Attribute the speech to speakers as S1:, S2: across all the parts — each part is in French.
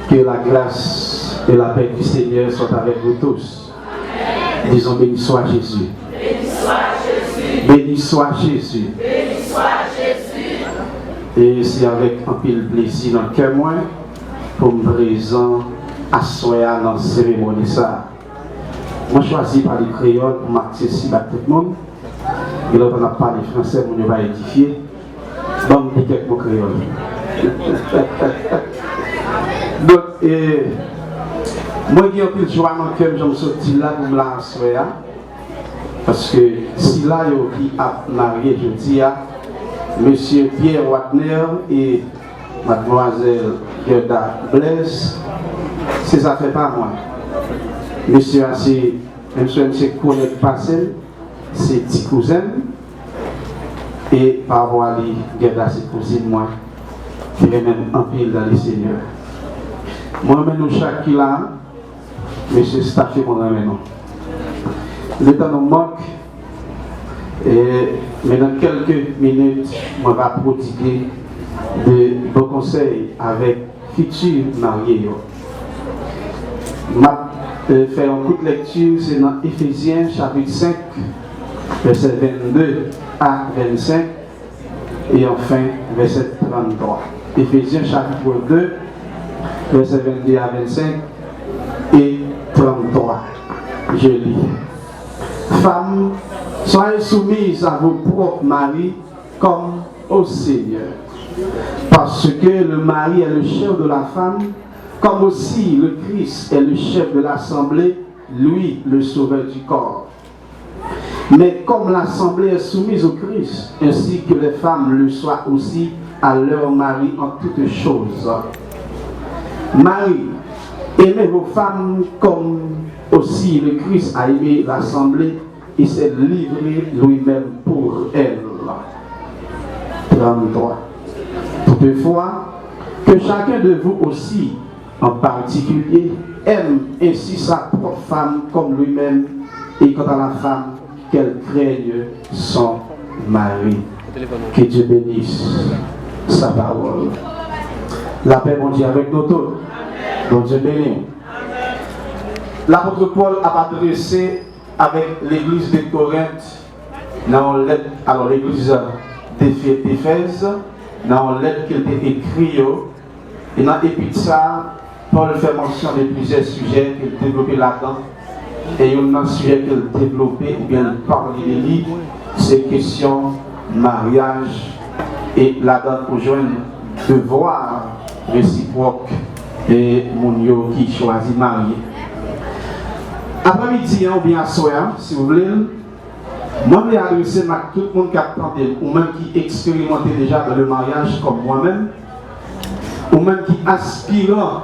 S1: Que la grâce et la paix du Seigneur soient avec vous tous. Disons béni soit Jésus.
S2: Béni soit Jésus.
S1: Béni soit Jésus.
S2: Béni soit Jésus.
S1: Et c'est avec un pile plaisir dans le cœur moi pour me présenter à soir dans la cérémonie ça. Moi choisi par les créoles pour m'accessible à tout le monde. Et là on a parlé français, on va édifier. Bon, je dis quelques mots créoles. Donc, moi qui ai un peu de joie dans le cœur, je me sorti là pour me la soir. Parce que si là, il y a marié, je dis à Monsieur Pierre Wagner et Mademoiselle Gerda Blaise, c'est ça fait pas moi. Monsieur c'est connaît passé, c'est petit cousin. Et par voie Gerda c'est cousine moi, qui est même en pile dans le Seigneur. Moi-même, nous chaque là, monsieur Staffé, moi-même, le temps nous manque, mais dans quelques minutes, on va prodiguer de bons conseils avec futurs mariés. Je vais faire une courte lecture, c'est dans Éphésiens chapitre 5, verset 22 à 25, et enfin, verset 33. Éphésiens chapitre 2, verset 22 à 25 et 33. Je lis. Femmes, soyez soumises à vos propres maris comme au Seigneur. Parce que le mari est le chef de la femme, comme aussi le Christ est le chef de l'assemblée, lui le sauveur du corps. Mais comme l'assemblée est soumise au Christ, ainsi que les femmes le soient aussi à leur mari en toutes choses. Marie, aimez vos femmes comme aussi le Christ a aimé l'assemblée et s'est livré lui-même pour elle. 33. Toutefois, que chacun de vous aussi, en particulier, aime ainsi sa propre femme comme lui-même, et quant à la femme, qu'elle craigne son mari. Que Dieu bénisse sa parole. La paix, mon Dieu, avec nous tous. Mon Dieu béni. L'apôtre Paul a adressé avec l'église de Corinthe, dans l'église d'Éphèse, dans lettre qu'il a écrite, et dans l'épître ça, Paul fait mention de plusieurs sujets qu'il a développés là-dedans. Et il y a un sujet qu'il a développé, ou bien parler de lui, c'est question mariage, et là-dedans, pour joindre devoir réciproque et mon yo qui choisit marier. Après-midi, ou bien à soir, si vous voulez, moi je vais adresser à tout le monde qui attend, ou même qui expérimente déjà dans le mariage comme moi-même, ou même qui aspire,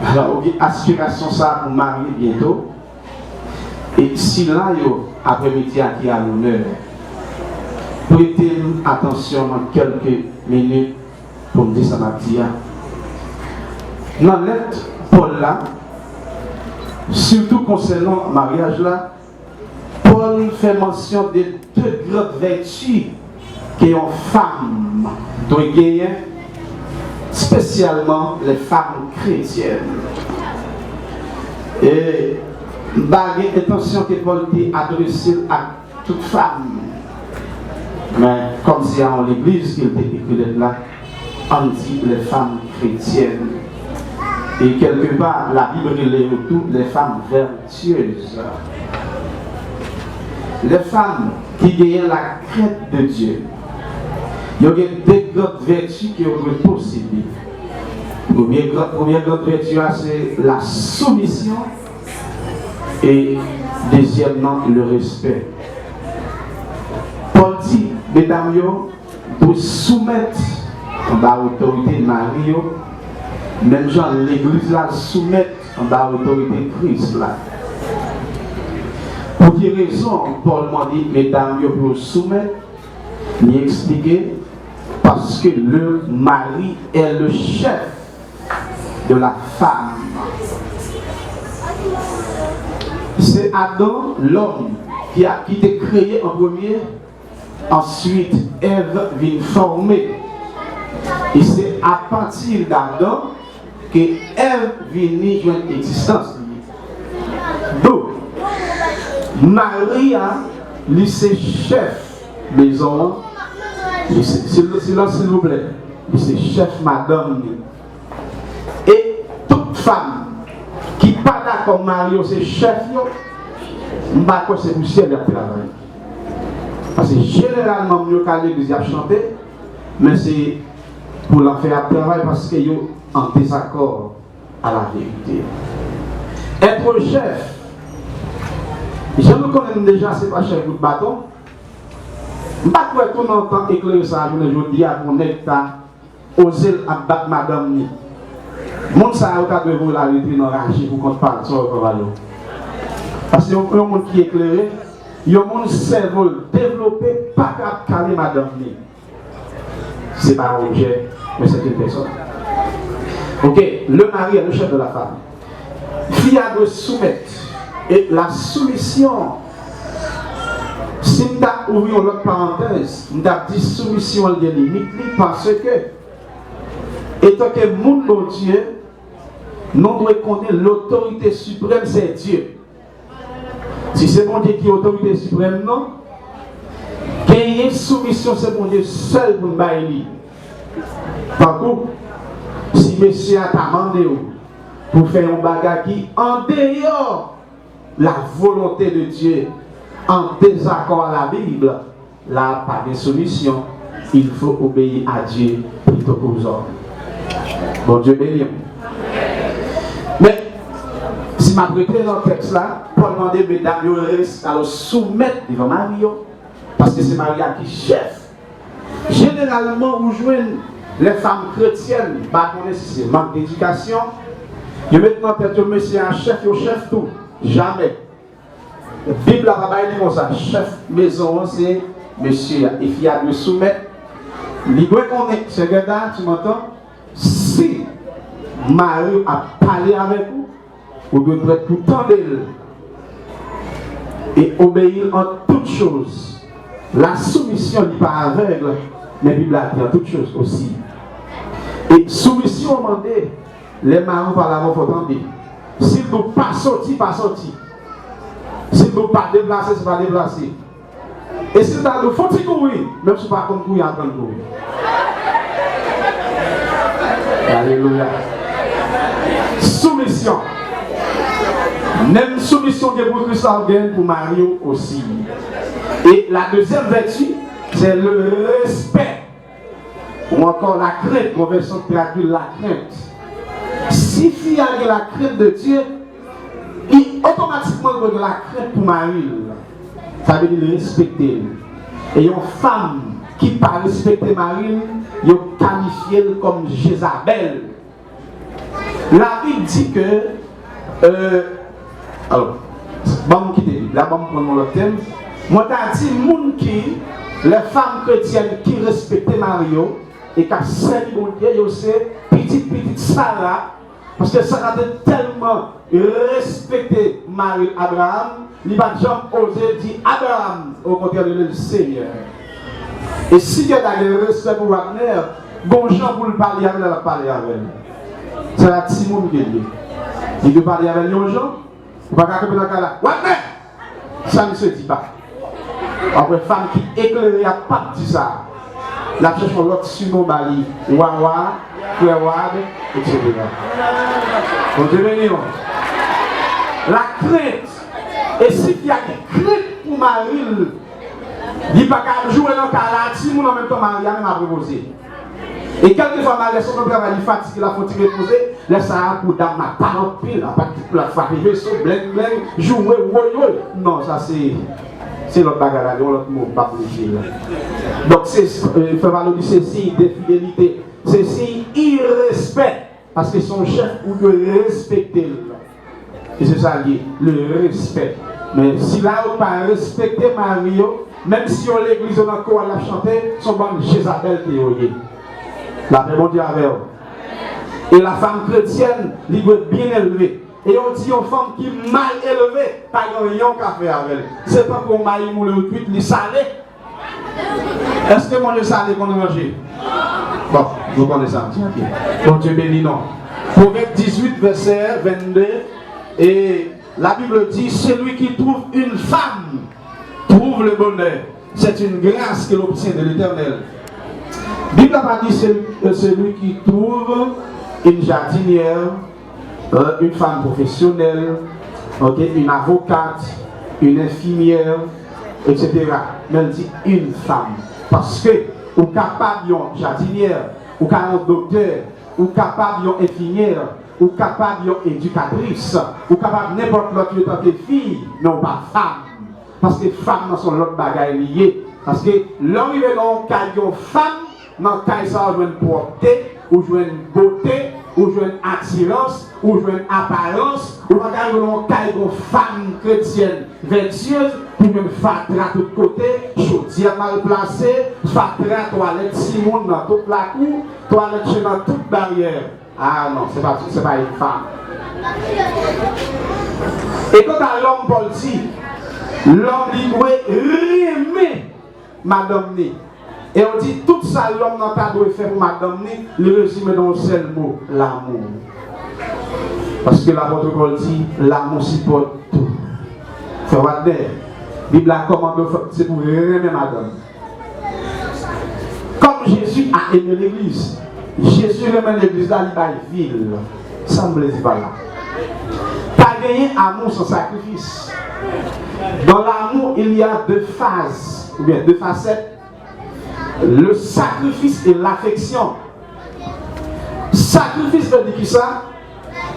S1: alors, ou aspiration ça pour marier bientôt. Et si là, après-midi, qui a l'honneur, prêtez attention dans quelques minutes pour me dire ça m'a dit. Dans la lettre Paul là, surtout concernant le mariage là, Paul fait mention de deux grandes vertus qu'une femme doit gagner, spécialement les femmes chrétiennes. Et l'intention que Paul a adressée à toute femme, mais comme c'est en l'église qu'il était écrit là, on dit les femmes chrétiennes. Et quelque part, la Bible relève toutes les femmes vertueuses. Les femmes qui gagnent la crainte de Dieu. Il y a deux grandes vertus qui sont possibles. La première grande vertu, c'est la soumission. Et deuxièmement, le respect. Paul dit, mesdames, vous soumettre à l'autorité de Marie. Même genre l'église là soumet à l'autorité de Christ là. Pour quelle raison Paul m'a dit mesdames vous soumettre? Il expliqué parce que le mari est le chef de la femme. C'est Adam, l'homme, qui a été créé en premier. Ensuite, Ève vient former. Et c'est à partir d'Adam que Ève vient jouer une existence. Donc, Maria, lui c'est chef maison, s'il vous plaît, lui c'est chef madame. Et toute femme qui n'est pas d'accord Mario, c'est chef, je ne sais pas si c'est pour ciel de travail. Parce que généralement, mieux qu'à l'église à chanter, mais c'est pour l'en faire travail parce qu'ils sont en désaccord à la vérité. Être chef, je me connais déjà, c'est pas chef de bâton. Je ne sais pas qu'on entend éclairer ça, je me dis à mon état, oser abattre madame. Monde ça a de vous la rentrer dans la rage pour qu'on parle sur le valeur. Parce que y a un monde qui est éclairé, il y a un monde cerveau développé, pas capable de caler madame. Ce n'est pas un objet, mais c'est une personne. Ok, le mari est le chef de la femme. Il a de soumettre. Et la soumission, si nous avons ouvert une autre parenthèse, nous avons dit soumission de limite parce que, étant que mon bon Dieu, nous devons connaître l'autorité suprême, c'est Dieu. Si c'est mon Dieu qui est l'autorité suprême, non. Gagner soumission, c'est mon Dieu seul pour nous bailler. Par contre, si monsieur a demandé pour faire un bagage qui en dehors la volonté de Dieu, en désaccord à la Bible, là, pas de solution. Il faut obéir à Dieu plutôt qu'aux hommes. Bon Dieu béni. Mais, si je prêté dans le texte là, Paul demandait, mesdames, alors soumettre devant Mario, parce que c'est Maria qui est chef. Généralement, vous jouez les femmes chrétiennes, bah, on est manque d'éducation. Vous mettez dans tête, monsieur un chef, au chef tout. Jamais. La Bible a dit comme ça, chef maison, c'est monsieur, il y a de soumettre. Il doit connaître, c'est gars, tu m'entends? Si Marie a parlé avec vous, vous devez être tout le temps d'elle et obéir en toutes choses. La soumission n'est pas aveugle, mais la Bible a dit en toutes choses aussi. Et soumission, on dit, les marins par la voix, il faut entendre. S'il ne peut pas sortir, pas sortir. S'il ne peut pas déplacer, c'est pas déplacer. Et si tu as le faut courir, même si tu n'as pas comme courir, en train de courir. Alléluia. Soumission. Même soumission que pour Christ pour Mario aussi. Et la deuxième vertu, c'est le respect. Ou encore la crainte, conversion traduit la crainte. Si il y a la crainte de Dieu, il automatiquement il y a la crainte pour Marie. Ça veut dire respecter. Et une femme qui ne pas respecter Marie, il est qualifiée comme Jézabel. La Bible dit que alors, bon quitter là bon prendre le thème. Moi t'ai dit monde qui les femmes chrétiennes qui respectent Mario et qui servent mon Dieu, c'est petite Sarah parce que Sarah a tellement respecté Marie Abraham, il va jamais oser dire Abraham au contraire de le Seigneur. Et si il y a un respect pour Wagner, bon gens pour le parler avec elle, elle va parler avec elle. C'est la Timon qui est liée. Il veut parler avec les gens. Il ne va pas dans le cas là. Wagner! Ça ne se dit pas. Après, femme qui éclairée à pas dit ça. La cherche l'autre Simon Bali, Wawa, Fouewad, etc. On devient la crainte. Et si il y a des craintes pour Marie, il ne va pas jouer dans le cas là, Simon en même temps Marie a même à proposer. Et quelquefois, Marie, son travail fatigué, la faut reposer, laisse ça pour dame, ma parole pile, la fatiguée, son bling, jouer, non, ça c'est l'autre bagarre, l'autre mot, pas pour le donc, il faut valoriser ces signes d'infidélité, ces signes irrespect, parce que son chef, vous devez respecter. Et c'est ça, le respect. Mais si là, on ne pas respecter Mario, même si on l'église, on a encore à la chanter, son bon Jézabel qui est la paix bon Dieu avec eux. Et la femme chrétienne, elle doit être bien élevée. Et on dit aux femmes qui sont mal élevées, pas rien qu'à faire avec elle. C'est pas qu'on maille ou le cuit, les salé. Est-ce que mon Dieu salé qu'on a mangé? Bon, vous connaissez ça. Bon Dieu béni, non. Proverbe 18, verset 22. Et la Bible dit, celui qui trouve une femme trouve le bonheur. C'est une grâce qu'il obtient de l'Éternel. La Bible n'a pas dit celui qui trouve une jardinière, une femme professionnelle, okay, une avocate, une infirmière, etc. Mais elle dit une femme. Parce que, ou capable d'une jardinière, ou capable d'un docteur, ou capable d'une infirmière, ou capable d'une éducatrice, ou capable n'importe l'autre qui est tant que fille, non pas femme. Parce que femmes sont l'autre bagaille liée. Parce que l'homme est dans le cas d'une femme, dans le cas ça, on joue une portée, ou joue une beauté, ou joue une attirance, ou joue une apparence, ou regarde dans le cas d'une femme chrétienne vertueuse, pour même fatra de tous côtés, chaudière mal placée, fatra toilette Simon dans toute la cour, toilette chez dans toute barrière. Ah non, c'est pas une femme. Et quand à l'homme Paul dit, l'homme dit doit aimer Madame Ni. Et on dit tout ça l'homme n'a pas doit faire Madame Ni, le résume dans un seul mot, l'amour. Parce que l'apôtre Paul dit, l'amour supporte tout. C'est vrai, la Bible a commandé, c'est pour aimer Madame. Comme Jésus a aimé l'église, Jésus aime l'église là, il va ville. Ça me dit pas là. Pas gagner amour sans sacrifice. Dans l'amour, il y a deux phases, ou bien deux facettes. Le sacrifice et l'affection. Sacrifice veut dire ça.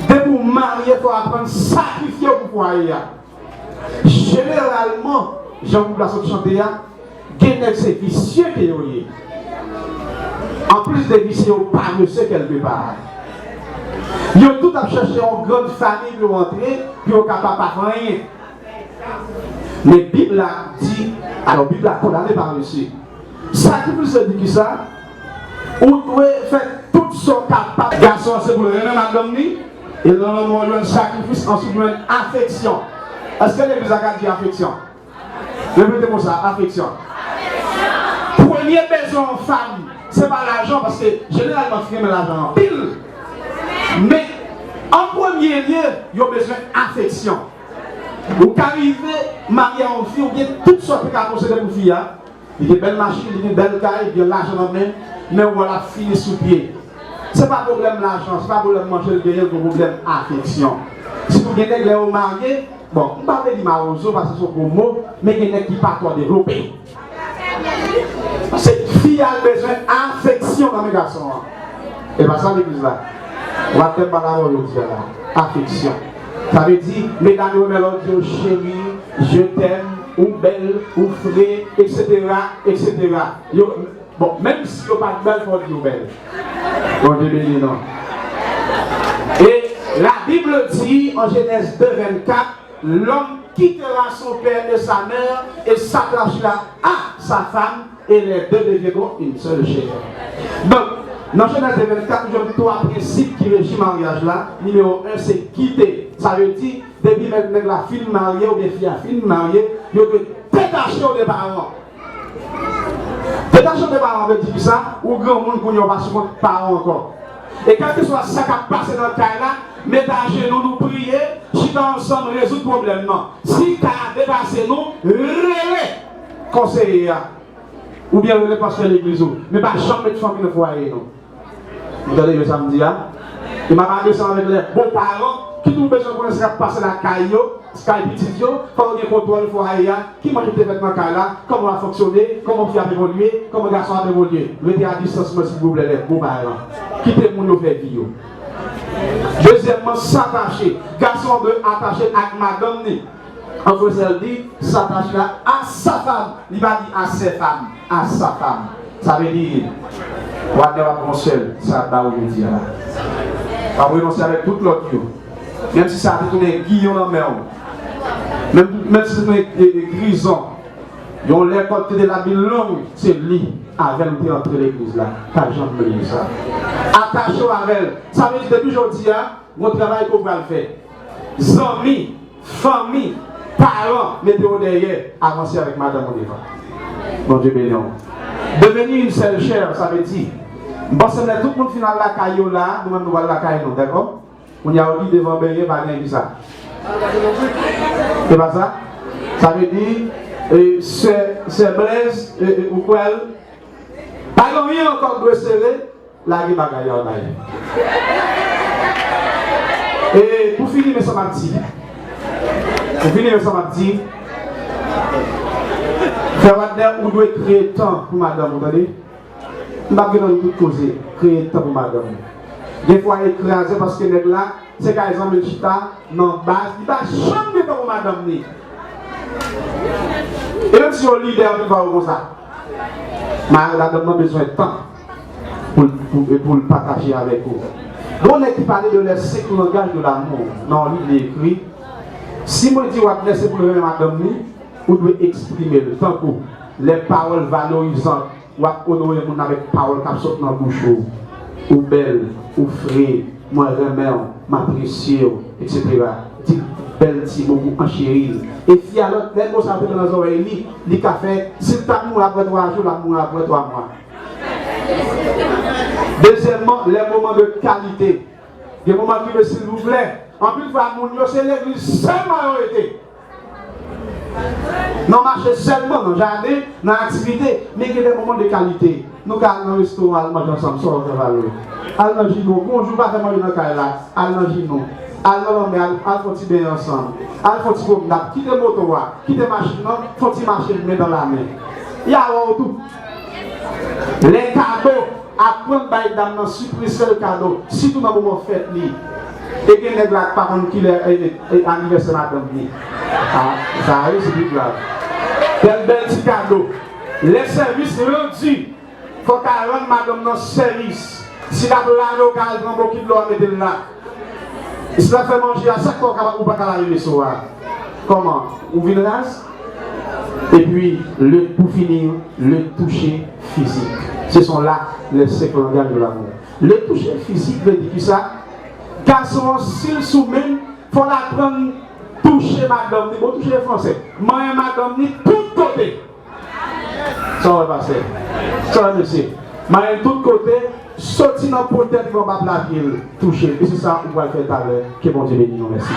S1: Dès pour marier, il faut apprendre à sacrifier pour foyer. Généralement, Jean-Paul Blasson chanté, il y a des vicieux qui sont. En plus des vicieux, pas de ce qu'elle prépare. Ils ont tout à chercher une grande famille pour rentrer, puis ils sont capables de faire rien. Mais la Bible a dit, alors la Bible a condamné par monsieur. Sacrifice dit ça, on doit faire tout ce capable. Garçon, c'est pour le remettre Madame Ni, et dans le moment où un sacrifice, ensuite une affection. Est-ce que l'église a dit affection? Répétez-moi ça, affection. Premier besoin en femme, c'est pas l'argent, parce que généralement, il faut l'argent en pile. Mais en premier lieu, il y a besoin d'affection. Vous arrivez, marié en fille, ou bien toutes sortes de posséder pour fille. Il y a une belle machine, il y a une belle caille, il y a l'argent en main, mais voilà, fini sous pied. Ce n'est pas le problème l'argent, ce n'est pas le problème manger le gagnant, c'est le problème affection. Si vous avez des gens mariés, bon, on ne va pas dire marozo parce que c'est un mot, mais il y a des gens qui ne peuvent pas développer. Cette fille a besoin d'affection dans mes garçons. Et pas ça l'église là. On va faire par la aujourd'hui là. Affection. Ça veut dire, mesdames et messieurs, chérie, je t'aime, ou belle, ou frais, etc. etc. Bon, même si vous n'avez pas de belle, il faut dire belle. Bon, Dieu béni, non. Et la Bible dit en Genèse 2, 24, l'homme quittera son père et sa mère et s'attachera à sa femme et les deux deviendront une seule chair. Donc, dans Genèse 24, nous avons trois principes qui régissent le mariage là. Numéro 1, c'est quitter. Ça veut dire, depuis maintenant la fille mariée ou bien la fille mariée, il doit détacher des parents. Détacher des parents veut dire ça, ou grand monde qu'on n'y a pas souvent de parents encore. Et quel que soit ça qui a passé dans le cas là, mettez à genoux, nous prier, si ensemble résoudre le problème. Si tu as dépassé nous, relais conseiller. Ou bien relais pasteur de l'église. Mais pas jamais de famille de foyer. Vous entendez le samedi, hein? Il m'a parlé ça avec les bons parents qui ont besoin de connaître ce qui passe la caille, ce qui est petit, comment on contrôle le foyer, qui mange des vêtements là, comment on a fonctionné, comment on a évolué, comment le garçon a évolué. Mettez à distance, s'il vous plaît, les bons parents. Quittez mon nouvel vie. Deuxièmement, s'attacher. Garçon de attacher avec madame ni. En français, elle dit s'attacher à sa femme. Il va dire à ses femmes, à sa femme. Ça veut dire, on va pas seul, ça va vous dire là. On va renoncer avec toute l'autre. Même si ça a tourné guillon dans la mer. Même si c'est grison. Ils ont l'air de la ville longue, c'est lui avec lui entre l'église là. Pas jamais dit ça. Attachez avec elle. Ça veut dire depuis aujourd'hui, mon travail qu'on va le faire. Amis, famille, parents, mettez-vous derrière, avancez avec madame au devant. Bon Dieu béni. Devenir une seule chair, ça veut dire Bon, c'est tout le monde final la caillou là, nous-mêmes nous allons la caillou, d'accord? On y a dit devant Bélier, pas rien dit ça. C'est pas ça? Ça veut dire, c'est Blaise ou quoi? Pas rien encore de serrer, la vie bagaille en aille. Et pour finir, mes samedis, faire un ou doit créer temps pour madame, vous entendez? Je ne vais pas tout causer, créer temps pour madame. Des fois, écraser parce que les là, c'est quand ils ont mis chita, non, base, il va jamais temps pour madame. Et même si on leader, on va comme ça. Madame a besoin de temps pour le partager avec vous. Donc, on est qui parle de leur cinq langage de l'amour. Dans le livre écrit, si moi dis que c'est pour le même madame, vous devez exprimer le temps pour les paroles valorisantes, ou honorer mon avec paroles qui sortent dans la bouche, ou belle, ou frais, moi remets, m'apprécier, etc. Dit belle petit mot en chérie. Et puis alors, les mots ça fait dans les oreilles, les cafés, si tu as l'amour après 3 jours, l'amour après 3 mois. Deuxièmement, les moments de qualité. Des moments qui me s'il vous plaît. En plus, c'est l'église seulement été. Non, marcher seulement dans le jardin, dans l'activité, mais il y a des moments de qualité. Nous allons dans le restaurant, allons manger ensemble, sur notre valeur. Allons manger nous, bonjour, pas vraiment dans le cas là. Allons manger nous. Allons mais allons faire bien ensemble. Allons faire promenade, quitter le moto, quitter la machine, faut marcher dans la main. Il y a tout. Les cadeaux. Apprendre par dame dans surprise le cadeau, surtout dans le moment fête li. Et qu'il y a des parents qui est anniversaire madame li. Ça arrive, c'est plus grave. Quel bel petit cadeau. Les services rendus, il faut qu'elle rende madame dans service. Si la plage au cas, elle prend beaucoup de l'eau à mettre là. Et si la fait manger à chaque fois qu'on ne peut pas arriver ce soir. Comment? Vous venez là? Et puis, pour finir, le toucher physique. Ce sont là les 5 langages de l'amour. Le toucher physique veut dire ça. Car son style sous-même, il faut l'apprendre toucher madame. Il faut toucher les Français. Moi et madame, ni tout côté. Ça va passer. Ça va passer. Moi et tout côté, sortir dans le portail, il ne va pas plaquer, toucher. Et c'est ça qu'on va faire tout à l'heure. Que bon Dieu bénisse nous. Merci.